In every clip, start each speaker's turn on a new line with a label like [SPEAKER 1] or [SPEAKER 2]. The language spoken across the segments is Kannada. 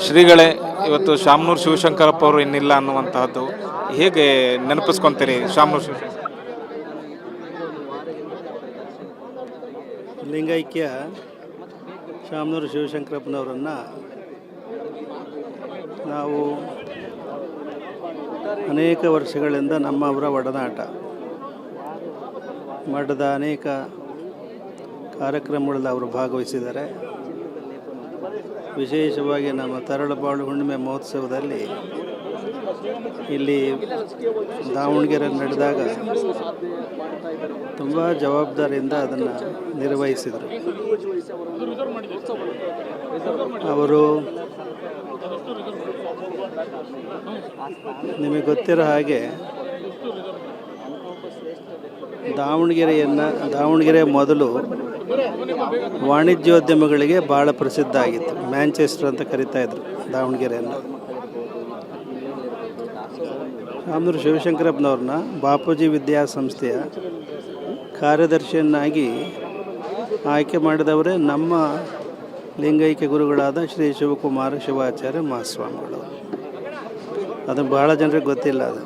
[SPEAKER 1] ಶ್ರೀಗಳೇ, ಇವತ್ತು ಶಾಮನೂರು ಶಿವಶಂಕರಪ್ಪ ಅವರು ಇನ್ನಿಲ್ಲ ಅನ್ನುವಂತಹದ್ದು ಹೇಗೆ ನೆನಪಿಸ್ಕೊಂತೀರಿ? ಶಾಮನೂರು ಶಿವಶಂಕರ
[SPEAKER 2] ಲಿಂಗೈಕ್ಯ ಶಾಮನೂರು ಶಿವಶಂಕರಪ್ಪನವರನ್ನು ನಾವು ಅನೇಕ ವರ್ಷಗಳಿಂದ ನಮ್ಮವರ ಒಡನಾಟ, ಮಠದ ಅನೇಕ ಕಾರ್ಯಕ್ರಮಗಳಲ್ಲಿ ಅವರು ಭಾಗವಹಿಸಿದ್ದಾರೆ. ವಿಶೇಷವಾಗಿ ನಮ್ಮ ತರಳಬಾಳು ಹುಣ್ಣಿಮೆ ಮಹೋತ್ಸವದಲ್ಲಿ ಇಲ್ಲಿ ದಾವಣಗೆರೆಯಲ್ಲಿ ನಡೆದಾಗ ತುಂಬ ಜವಾಬ್ದಾರಿಯಿಂದ ಅದನ್ನು ನಿರ್ವಹಿಸಿದರು. ಅವರು ನಿಮಗೆ ಗೊತ್ತಿರೋ ಹಾಗೆ ದಾವಣಗೆರೆ ಮೊದಲು ವಾಣಿಜ್ಯೋದ್ಯಮಗಳಿಗೆ ಭಾಳ ಪ್ರಸಿದ್ಧ ಆಗಿತ್ತು. ಮ್ಯಾಂಚೆಸ್ಟರ್ ಅಂತ ಕರಿತಾ ಇದ್ರು ದಾವಣಗೆರೆಯನ್ನು. ಶಾಮನೂರು ಶಿವಶಂಕರಪ್ಪನವ್ರನ್ನ ಬಾಪೂಜಿ ವಿದ್ಯಾಸಂಸ್ಥೆಯ ಕಾರ್ಯದರ್ಶಿಯನ್ನಾಗಿ ಆಯ್ಕೆ ಮಾಡಿದವರೇ ನಮ್ಮ ಲಿಂಗೈಕ್ಯ ಗುರುಗಳಾದ ಶ್ರೀ ಶಿವಕುಮಾರ ಶಿವಾಚಾರ್ಯ ಮಹಾಸ್ವಾಮಿಗಳು. ಅದು ಬಹಳ ಜನರಿಗೆ ಗೊತ್ತಿಲ್ಲ. ಅದು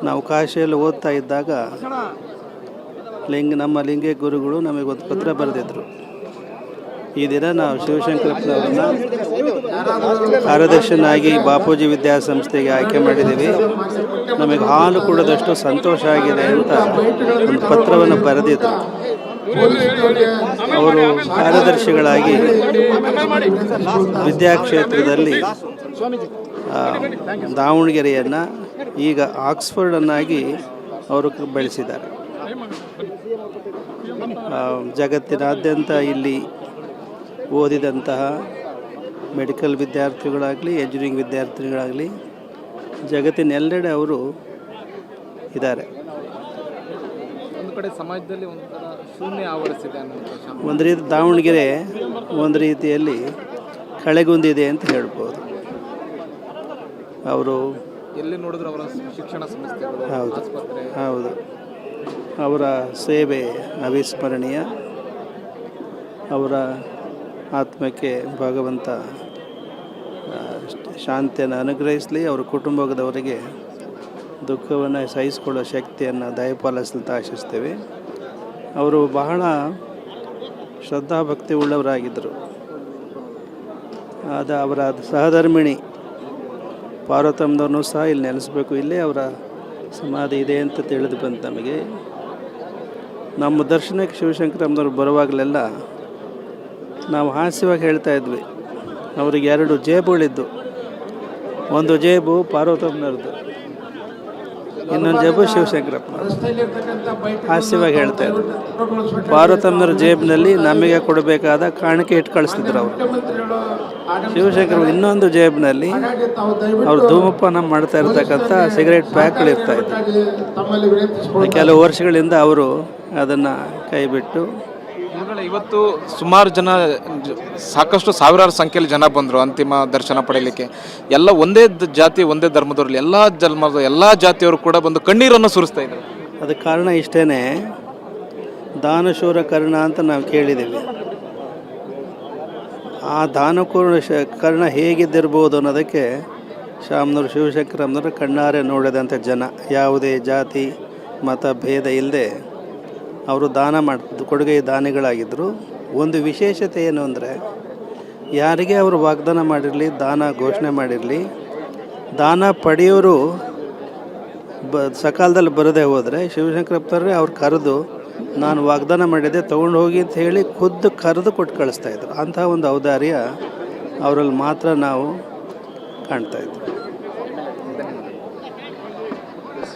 [SPEAKER 2] ನಾವು ಕಾಶಿಯಲ್ಲಿ ಓದ್ತಾ ಇದ್ದಾಗ ನಮ್ಮ ಲಿಂಗೈಕ್ಯ ಗುರುಗಳು ನಮಗೊಂದು ಪತ್ರ ಬರೆದಿದ್ರು. ಈ ದಿನ ನಾವು ಶಿವಶಂಕರಪ್ಪನವ್ರನ್ನ ಕಾರ್ಯದರ್ಶನಾಗಿ ಬಾಪೂಜಿ ವಿದ್ಯಾಸಂಸ್ಥೆಗೆ ಆಯ್ಕೆ ಮಾಡಿದ್ದೀವಿ, ನಮಗೆ ಹಾಲು ಕುಡಿದಷ್ಟು ಸಂತೋಷ ಆಗಿದೆ ಅಂತ ಒಂದು ಪತ್ರವನ್ನು ಬರೆದಿದ್ರು. ಅವರು ಕಾರ್ಯದರ್ಶಿಗಳಾಗಿ ವಿದ್ಯಾಕ್ಷೇತ್ರದಲ್ಲಿ ದಾವಣಗೆರೆಯನ್ನು ಈಗ ಆಕ್ಸ್ಫರ್ಡನ್ನಾಗಿ ಅವರು ಬೆಳೆಸಿದ್ದಾರೆ. ಜಗತ್ತಿನಾದ್ಯಂತ ಇಲ್ಲಿ ಓದಿದಂತಹ ಮೆಡಿಕಲ್ ವಿದ್ಯಾರ್ಥಿಗಳಾಗಲಿ, ಎಂಜಿನಿಯರಿಂಗ್ ವಿದ್ಯಾರ್ಥಿಗಳಾಗಲಿ ಜಗತ್ತಿನೆಲ್ಲೆಡೆ ಅವರು ಇದ್ದಾರೆ.
[SPEAKER 1] ಒಂದು ಕಡೆ ಸಮಾಜದಲ್ಲಿ ಒಂಥರ ಶೂನ್ಯ ಆವರಿಸಿದೆ.
[SPEAKER 2] ಒಂದು ರೀತಿ ದಾವಣಗೆರೆ ಒಂದು ರೀತಿಯಲ್ಲಿ ಕಳೆಗುಂದಿದೆ ಅಂತ ಹೇಳ್ಬೋದು. ಅವರು
[SPEAKER 1] ಎಲ್ಲಿ ನೋಡಿದ್ರು ಅವರ ಶಿಕ್ಷಣ ಸಂಸ್ಥೆಗಳು,
[SPEAKER 2] ಹೌದು, ಅವರ ಸೇವೆ ಅವಿಸ್ಮರಣೀಯ. ಅವರ ಆತ್ಮಕ್ಕೆ ಭಗವಂತ ಶಾಂತಿಯನ್ನು ಅನುಗ್ರಹಿಸಲಿ. ಅವರ ಕುಟುಂಬದವರಿಗೆ ದುಃಖವನ್ನು ಸಹಿಸಿಕೊಳ್ಳೋ ಶಕ್ತಿಯನ್ನು ದಯಪಾಲಿಸಲು ಆಶಿಸ್ತೇವೆ. ಅವರು ಬಹಳ ಶ್ರದ್ಧಾಭಕ್ತಿ ಉಳ್ಳವರಾಗಿದ್ದರು. ಅವರ ಸಹಧರ್ಮಿಣಿ ಪಾರ್ವತಮ್ಮನವ್ರನ್ನೂ ಸಹ ಇಲ್ಲಿ ನೆಲೆಸಬೇಕು, ಇಲ್ಲೇ ಅವರ ಸಮಾಧಿ ಇದೆ ಅಂತ ತಿಳಿದು ಬಂತು ನಮಗೆ. ನಮ್ಮ ದರ್ಶನಕ್ಕೆ ಶಿವಶಂಕರಮ್ಮನವ್ರು ಬರುವಾಗಲೆಲ್ಲ ನಾವು ಹಾಸ್ಯವಾಗಿ ಹೇಳ್ತಾ ಇದ್ವಿ, ಅವರಿಗೆ 2 ಜೇಬುಗಳಿದ್ದು. ಒಂದು ಜೇಬು ಪಾರ್ವತಮ್ಮನವ್ರದ್ದು, ಇನ್ನೊಂದು ಜೇಬು ಶಿವಶಂಕರಪ್ಪನವ್ರು. ಹಾಸ್ಯವಾಗಿ ಹೇಳ್ತಾ ಇದ್ರು. ಪಾರ್ವತಮ್ಮನವ್ರ ಜೇಬಿನಲ್ಲಿ ನಮಗೆ ಕೊಡಬೇಕಾದ ಕಾಣಿಕೆ ಇಟ್ಟು ಕಳಿಸ್ತಿದ್ರು ಅವರು. ಶಿವಶಂಕರ ಇನ್ನೊಂದು ಜೇಬಿನಲ್ಲಿ ಅವರು ಧೂಮಪಾನ ಮಾಡ್ತಾ ಇರ್ತಕ್ಕಂಥ ಸಿಗರೇಟ್ ಪ್ಯಾಕ್ಗಳಿರ್ತಾ ಇತ್ತು. ಕೆಲವು ವರ್ಷಗಳಿಂದ ಅವರು ಅದನ್ನು ಕೈಬಿಟ್ಟು.
[SPEAKER 1] ಇವತ್ತು ಸುಮಾರು ಜನ, ಸಾಕಷ್ಟು ಸಾವಿರಾರು ಸಂಖ್ಯೆಯಲ್ಲಿ ಜನ ಬಂದರು ಅಂತಿಮ ದರ್ಶನ ಪಡೆಯಲಿಕ್ಕೆ. ಎಲ್ಲ ಒಂದೇ ಜಾತಿ ಒಂದೇ ಧರ್ಮದವ್ರಲ್ಲಿ ಎಲ್ಲ ಜಾತಿಯವರು ಕೂಡ ಬಂದು ಕಣ್ಣೀರನ್ನು ಸುರಿಸ್ತಾ ಇದ್ದಾರೆ.
[SPEAKER 2] ಅದಕ್ಕೆ ಕಾರಣ ಇಷ್ಟೇ, ದಾನಶೂರ ಕರ್ಣ ಅಂತ ನಾವು ಕೇಳಿದ್ದೀವಿ. ಆ ಕರ್ಣ ಹೇಗಿದ್ದಿರ್ಬೋದು ಅನ್ನೋದಕ್ಕೆ ಶಾಮನೂರು ಶಿವಶಂಕರಮ್ಮನವರು ಕಣ್ಣಾರೆ ನೋಡಿದಂಥ ಜನ. ಯಾವುದೇ ಜಾತಿ ಮತ ಭೇದ ಇಲ್ಲದೆ ಅವರು ದಾನ ಮಾಡ್ತಿದ್ದು, ಕೊಡುಗೆ ದಾನಿಗಳಾಗಿದ್ದರು. ಒಂದು ವಿಶೇಷತೆ ಏನು ಅಂದರೆ, ಯಾರಿಗೆ ಅವರು ವಾಗ್ದಾನ ಮಾಡಿರಲಿ, ದಾನ ಘೋಷಣೆ ಮಾಡಿರಲಿ, ದಾನ ಪಡೆಯೋರು ಸಕಾಲದಲ್ಲಿ ಬರದೇ ಹೋದರೆ ಶಿವಶಂಕರಪ್ಪನವ್ರೆ ಅವ್ರು ಕರೆದು, ನಾನು ವಾಗ್ದಾನ ಮಾಡಿದ್ದೆ ತೊಗೊಂಡು ಹೋಗಿ ಅಂತ ಹೇಳಿ ಖುದ್ದು ಕರೆದು ಕೊಟ್ಟು ಕಳಿಸ್ತಾಯಿದ್ರು. ಅಂತಹ ಒಂದು ಔದಾರ್ಯ ಅವರಲ್ಲಿ ಮಾತ್ರ ನಾವು ಕಾಣ್ತಾಯಿದ್ವಿ.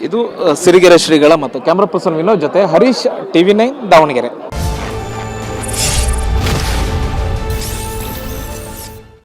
[SPEAKER 1] ಇದು ಸಿರಿಗೆರೆ ಶ್ರೀಗಳ ಮತ್ತು ಕ್ಯಾಮ್ರಾ ಪರ್ಸನ್ ವಿನೋದ್ ಜೊತೆ ಹರೀಶ್, TV9 ದಾವಣಗೆರೆ.